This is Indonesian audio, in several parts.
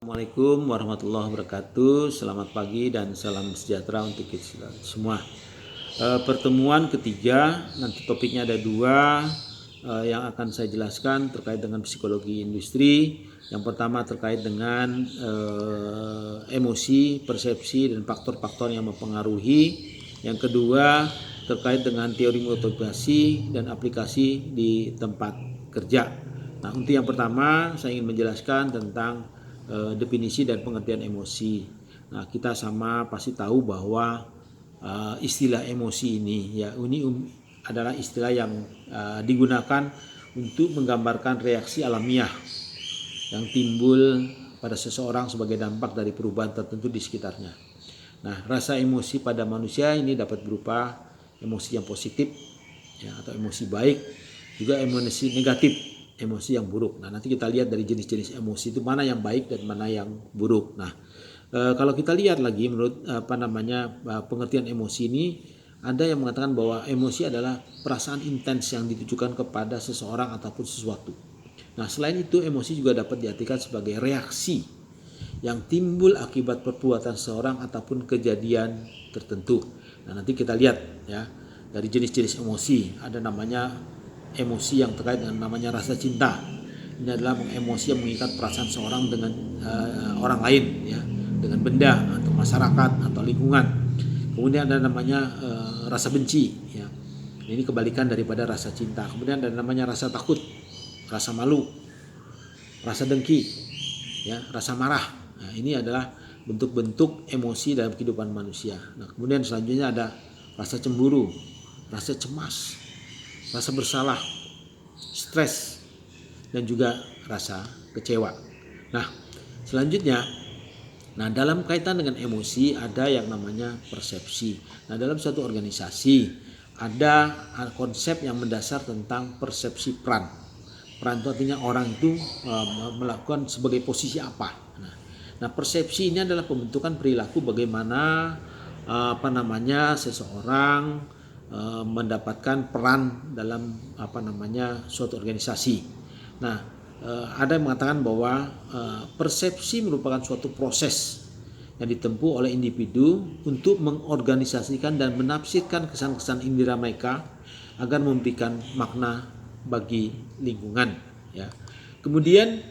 Assalamualaikum warahmatullahi wabarakatuh. Selamat pagi dan salam sejahtera untuk kita semua. Pertemuan ketiga, nanti topiknya ada dua yang akan saya jelaskan terkait dengan psikologi industri. Yang pertama terkait dengan emosi, persepsi, dan faktor-faktor yang mempengaruhi. Yang kedua terkait dengan teori motivasi dan aplikasi di tempat kerja. Nah, untuk yang pertama saya ingin menjelaskan tentang definisi dan pengertian emosi. Nah, kita sama pasti tahu bahwa istilah emosi ini adalah istilah yang digunakan untuk menggambarkan reaksi alamiah yang timbul pada seseorang sebagai dampak dari perubahan tertentu di sekitarnya. Nah, rasa emosi pada manusia ini dapat berupa emosi yang positif ya, atau emosi baik, juga emosi negatif, emosi yang buruk. Nah, nanti kita lihat dari jenis-jenis emosi itu mana yang baik dan mana yang buruk. Nah, kalau kita lihat lagi menurut pengertian emosi ini, ada yang mengatakan bahwa emosi adalah perasaan intens yang ditujukan kepada seseorang ataupun sesuatu. Nah, selain itu emosi juga dapat diartikan sebagai reaksi yang timbul akibat perbuatan seseorang ataupun kejadian tertentu. Nah, nanti kita lihat ya dari jenis-jenis emosi. Ada namanya emosi yang terkait dengan namanya rasa cinta. Ini adalah emosi yang mengikat perasaan seorang dengan orang lain ya, dengan benda atau masyarakat atau lingkungan. Kemudian ada namanya rasa benci ya. Ini kebalikan daripada rasa cinta. Kemudian ada namanya rasa takut, rasa malu, rasa dengki, ya, rasa marah. Nah, ini adalah bentuk-bentuk emosi dalam kehidupan manusia. Nah, kemudian selanjutnya ada rasa cemburu, rasa cemas, rasa bersalah, stres, dan juga rasa kecewa. Nah, selanjutnya, dalam kaitan dengan emosi ada yang namanya persepsi. Nah, dalam suatu organisasi ada konsep yang mendasar tentang persepsi peran. Peran itu artinya orang itu melakukan sebagai posisi apa. Nah, persepsi ini adalah pembentukan perilaku bagaimana seseorang mendapatkan peran dalam suatu organisasi. Nah, ada yang mengatakan bahwa persepsi merupakan suatu proses yang ditempuh oleh individu untuk mengorganisasikan dan menafsirkan kesan-kesan indera mereka agar memberikan makna bagi lingkungan. Ya. Kemudian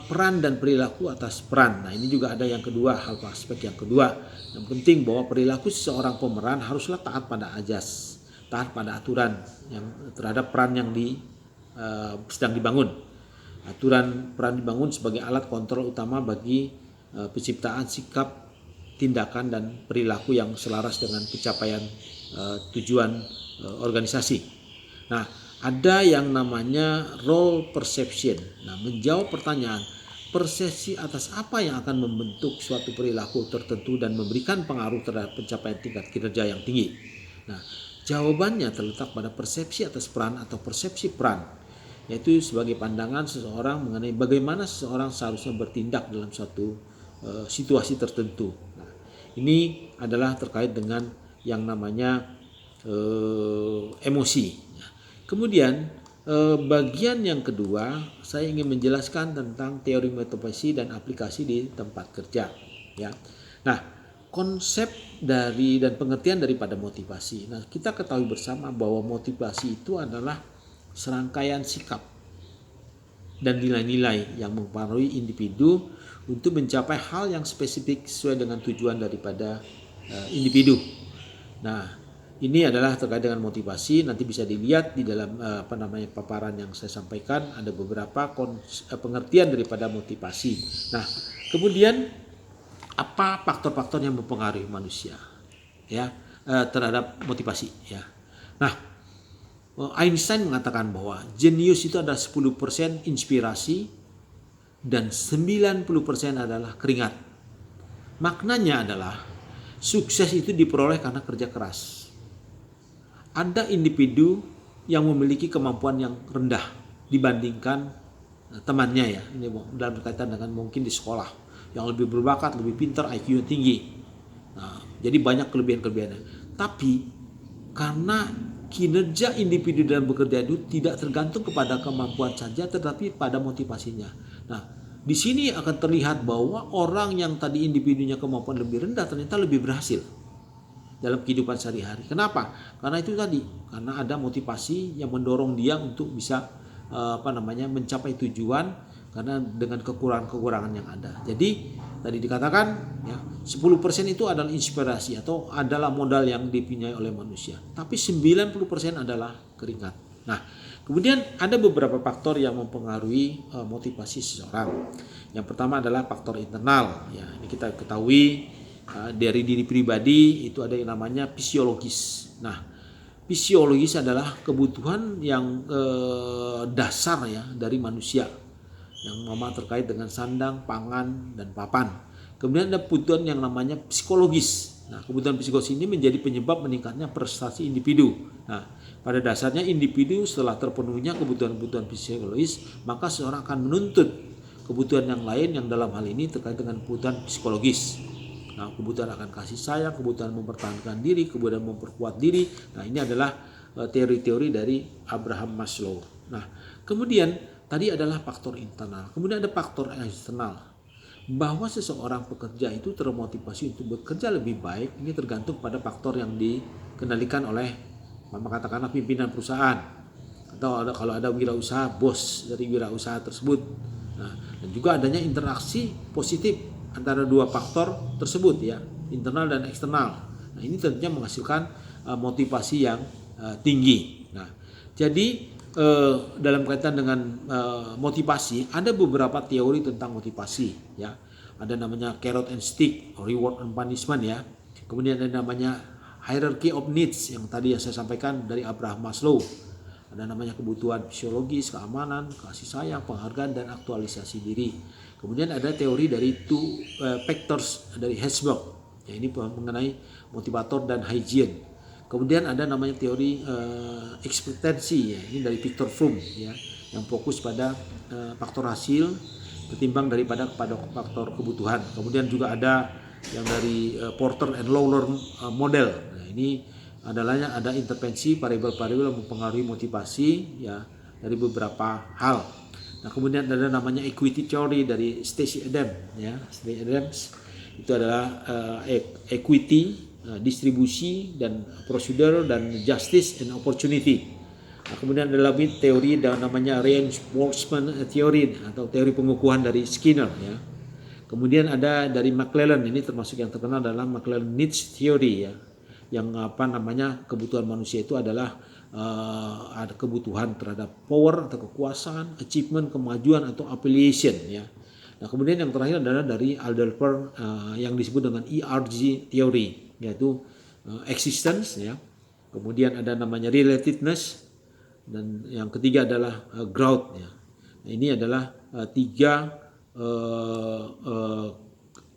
peran dan perilaku atas peran. Nah, ini juga ada yang kedua, hal aspek yang kedua. Yang penting bahwa perilaku seseorang pemeran haruslah taat pada ajas, taat pada aturan yang terhadap peran yang sedang dibangun. Aturan peran dibangun sebagai alat kontrol utama bagi penciptaan sikap, tindakan, dan perilaku yang selaras dengan pencapaian tujuan organisasi. Nah, ada yang namanya role perception. Nah, menjawab pertanyaan persepsi atas apa yang akan membentuk suatu perilaku tertentu dan memberikan pengaruh terhadap pencapaian tingkat kinerja yang tinggi. Nah, jawabannya terletak pada persepsi atas peran atau persepsi peran, yaitu sebagai pandangan seseorang mengenai bagaimana seseorang seharusnya bertindak dalam suatu situasi tertentu. Nah, ini adalah terkait dengan yang namanya emosi. Kemudian bagian yang kedua, saya ingin menjelaskan tentang teori motivasi dan aplikasi di tempat kerja. Ya, nah konsep dari dan pengertian daripada motivasi. Nah, kita ketahui bersama bahwa motivasi itu adalah serangkaian sikap dan nilai-nilai yang mempengaruhi individu untuk mencapai hal yang spesifik sesuai dengan tujuan daripada individu. Nah, ini adalah terkait dengan motivasi. Nanti bisa dilihat di dalam paparan yang saya sampaikan ada beberapa pengertian daripada motivasi. Nah, kemudian apa faktor-faktor yang mempengaruhi manusia ya terhadap motivasi ya. Nah, Einstein mengatakan bahwa jenius itu ada 10% inspirasi dan 90% adalah keringat. Maknanya adalah sukses itu diperoleh karena kerja keras. Ada individu yang memiliki kemampuan yang rendah dibandingkan temannya ya. Ini dalam berkaitan dengan mungkin di sekolah yang lebih berbakat, lebih pintar, IQ tinggi. Nah, jadi banyak kelebihan-kelebihannya. Tapi karena kinerja individu dalam bekerja itu tidak tergantung kepada kemampuan saja, tetapi pada motivasinya. Nah, di sini akan terlihat bahwa orang yang tadi individunya kemampuan lebih rendah ternyata lebih berhasil dalam kehidupan sehari-hari. Kenapa? Karena itu tadi, karena ada motivasi yang mendorong dia untuk bisa mencapai tujuan karena dengan kekurangan-kekurangan yang ada. Jadi tadi dikatakan ya 10% itu adalah inspirasi atau adalah modal yang dipunyai oleh manusia. Tapi 90% adalah keringat. Nah, kemudian ada beberapa faktor yang mempengaruhi motivasi seseorang. Yang pertama adalah faktor internal. Ya, ini kita ketahui dari diri pribadi itu ada yang namanya fisiologis. Nah, fisiologis adalah kebutuhan yang dasar ya dari manusia yang memang terkait dengan sandang, pangan, dan papan. Kemudian ada kebutuhan yang namanya psikologis. Nah, kebutuhan psikologis ini menjadi penyebab meningkatnya prestasi individu. Nah, pada dasarnya individu setelah terpenuhnya kebutuhan-kebutuhan psikologis, maka seorang akan menuntut kebutuhan yang lain yang dalam hal ini terkait dengan kebutuhan psikologis. Nah, kebutuhan akan kasih sayang, kebutuhan mempertahankan diri, kebutuhan memperkuat diri. Nah, ini adalah teori-teori dari Abraham Maslow. Nah, kemudian tadi adalah faktor internal. Kemudian ada faktor eksternal. Bahwa seseorang pekerja itu termotivasi untuk bekerja lebih baik, ini tergantung pada faktor yang dikendalikan oleh katakanlah pimpinan perusahaan. Atau kalau ada wirausaha, bos dari wirausaha tersebut. Nah, dan juga adanya interaksi positif antara dua faktor tersebut ya, internal dan eksternal. Nah, ini tentunya menghasilkan motivasi yang tinggi. Nah, jadi dalam kaitan dengan motivasi ada beberapa teori tentang motivasi ya. Ada namanya carrot and stick, reward and punishment ya. Kemudian ada namanya hierarchy of needs yang tadi yang saya sampaikan dari Abraham Maslow. Ada namanya kebutuhan fisiologis, keamanan, kasih sayang, penghargaan, dan aktualisasi diri. Kemudian ada teori dari two factors dari Herzberg ya, ini mengenai motivator dan hygiene. Kemudian ada namanya teori ekspektasi ya, ini dari Viktor Fromm ya, yang fokus pada faktor hasil ketimbang daripada pada faktor kebutuhan. Kemudian juga ada yang dari Porter and Lawler model. Nah, ini adalahnya ada intervensi variabel-variabel yang mempengaruhi motivasi ya dari beberapa hal. Nah, kemudian ada namanya equity theory dari Stacey Adams ya. Stacey Adams itu adalah equity, distribusi dan prosedur dan justice and opportunity. Nah, kemudian ada lagi teori dan namanya reinforcement theory atau teori pengukuhan dari Skinner ya. Kemudian ada dari McClellan, ini termasuk yang terkenal dalam McClellan needs theory ya. Yang kebutuhan manusia itu adalah ada kebutuhan terhadap power atau kekuasaan, achievement, kemajuan atau affiliation ya. Nah, kemudian yang terakhir adalah dari Alderfer yang disebut dengan ERG theory, yaitu existence ya. Kemudian ada namanya relatedness dan yang ketiga adalah growth ya. Nah, ini adalah tiga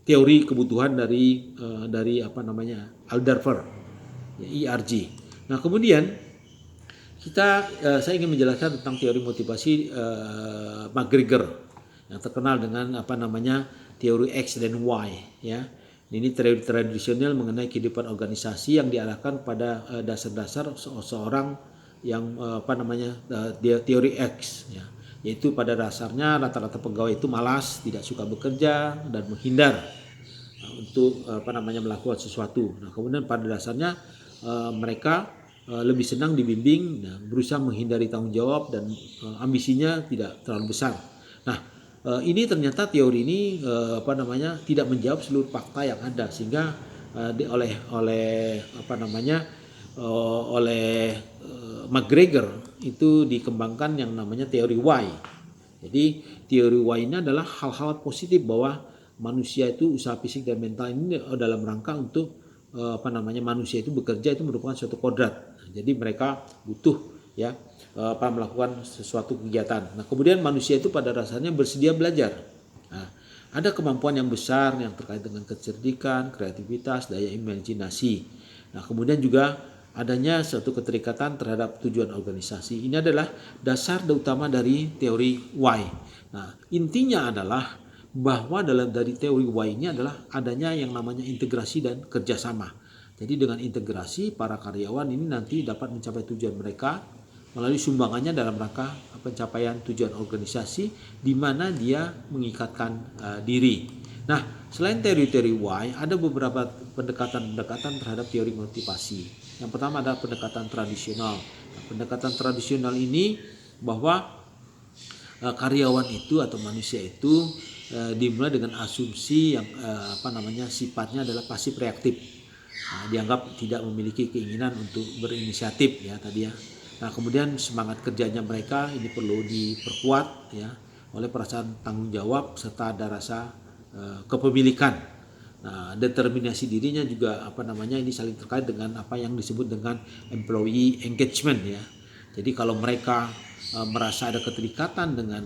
teori kebutuhan dari Alderfer ya, ERG. Nah, kemudian saya ingin menjelaskan tentang teori motivasi McGregor yang terkenal dengan teori X dan Y ya. Ini teori tradisional mengenai kehidupan organisasi yang diarahkan pada dasar-dasar seorang yang teori X ya. Yaitu pada dasarnya rata-rata pegawai itu malas, tidak suka bekerja dan menghindar untuk melakukan sesuatu. Nah, kemudian pada dasarnya mereka lebih senang dibimbing, berusaha menghindari tanggung jawab dan ambisinya tidak terlalu besar. Nah, ini ternyata teori ini tidak menjawab seluruh fakta yang ada, sehingga oleh McGregor itu dikembangkan yang namanya teori Y. Jadi teori Y ini adalah hal-hal positif bahwa manusia itu usaha fisik dan mental ini dalam rangka untuk manusia itu bekerja itu merupakan suatu kodrat. Jadi mereka butuh ya melakukan sesuatu kegiatan. Nah, kemudian manusia itu pada dasarnya bersedia belajar. Nah, ada kemampuan yang besar yang terkait dengan kecerdikan, kreativitas, daya imajinasi. Nah, kemudian juga adanya suatu keterikatan terhadap tujuan organisasi. Ini adalah dasar utama dari teori Y. Nah, intinya adalah bahwa dari teori Y ini adalah adanya yang namanya integrasi dan kerjasama. Jadi dengan integrasi para karyawan ini nanti dapat mencapai tujuan mereka melalui sumbangannya dalam rangka pencapaian tujuan organisasi di mana dia mengikatkan diri. Nah, selain teori-teori why, ada beberapa pendekatan-pendekatan terhadap teori motivasi. Yang pertama adalah pendekatan tradisional. Nah, pendekatan tradisional ini bahwa karyawan itu atau manusia itu dimulai dengan asumsi yang sifatnya adalah pasif reaktif. Nah, dianggap tidak memiliki keinginan untuk berinisiatif ya tadi ya. Nah, kemudian semangat kerjanya mereka ini perlu diperkuat ya oleh perasaan tanggung jawab serta ada rasa kepemilikan. Nah, determinasi dirinya juga ini saling terkait dengan apa yang disebut dengan employee engagement ya. Jadi kalau mereka merasa ada keterikatan dengan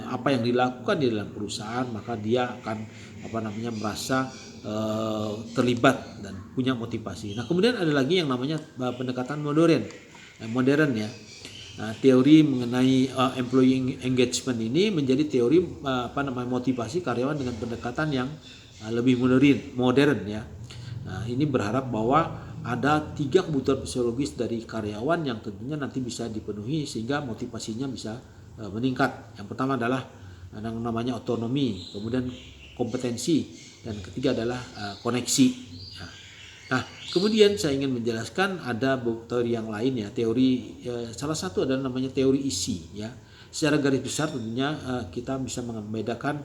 apa yang dilakukan di dalam perusahaan, maka dia akan merasa terlibat dan punya motivasi. Nah, kemudian ada lagi yang namanya pendekatan modern ya. Nah, teori mengenai employee engagement ini menjadi teori motivasi karyawan dengan pendekatan yang lebih modern ya. Nah, ini berharap bahwa ada 3 kebutuhan fisiologis dari karyawan yang tentunya nanti bisa dipenuhi sehingga motivasinya bisa meningkat. Yang pertama adalah yang namanya otonomi, kemudian kompetensi, dan ketiga adalah koneksi. Nah, kemudian saya ingin menjelaskan ada teori yang lain ya. Teori salah satu adalah namanya teori isi ya. Secara garis besar tentunya kita bisa membedakan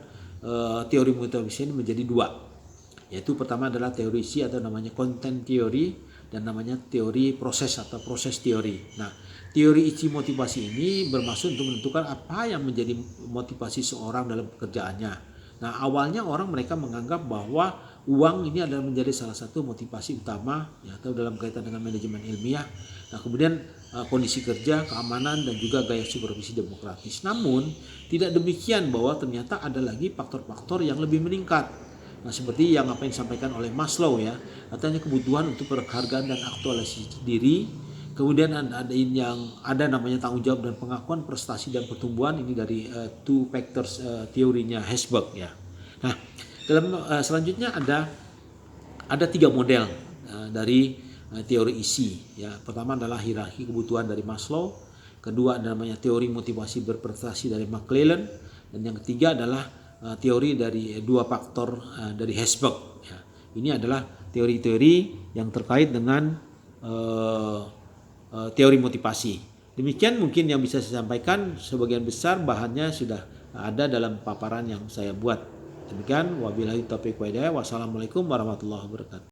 teori motivasi ini menjadi 2. Yaitu pertama adalah teori isi atau namanya content theory dan namanya teori proses atau proses teori. Nah, teori isi motivasi ini bermaksud untuk menentukan apa yang menjadi motivasi seorang dalam pekerjaannya. Nah, awalnya mereka menganggap bahwa uang ini adalah menjadi salah satu motivasi utama ya, atau dalam kaitan dengan manajemen ilmiah. Nah, kemudian kondisi kerja, keamanan, dan juga gaya supervisi demokratis. Namun tidak demikian, bahwa ternyata ada lagi faktor-faktor yang lebih meningkat. Nah, seperti yang disampaikan oleh Maslow ya, katanya kebutuhan untuk penghargaan dan aktualisasi diri. Kemudian ada namanya tanggung jawab dan pengakuan prestasi dan pertumbuhan, ini dari two factors teorinya Herzberg ya. Nah, dalam selanjutnya ada 3 model dari teori isi ya. Pertama adalah hierarki kebutuhan dari Maslow, kedua ada namanya teori motivasi berprestasi dari McClellan, dan yang ketiga adalah teori dari 2 faktor dari Herzberg ya. Ini adalah teori-teori yang terkait dengan teori motivasi. Demikian mungkin yang bisa saya sampaikan. Sebagian besar bahannya sudah ada dalam paparan yang saya buat. Demikian, wabillahi taufiq wal hidayah. Wassalamualaikum warahmatullahi wabarakatuh.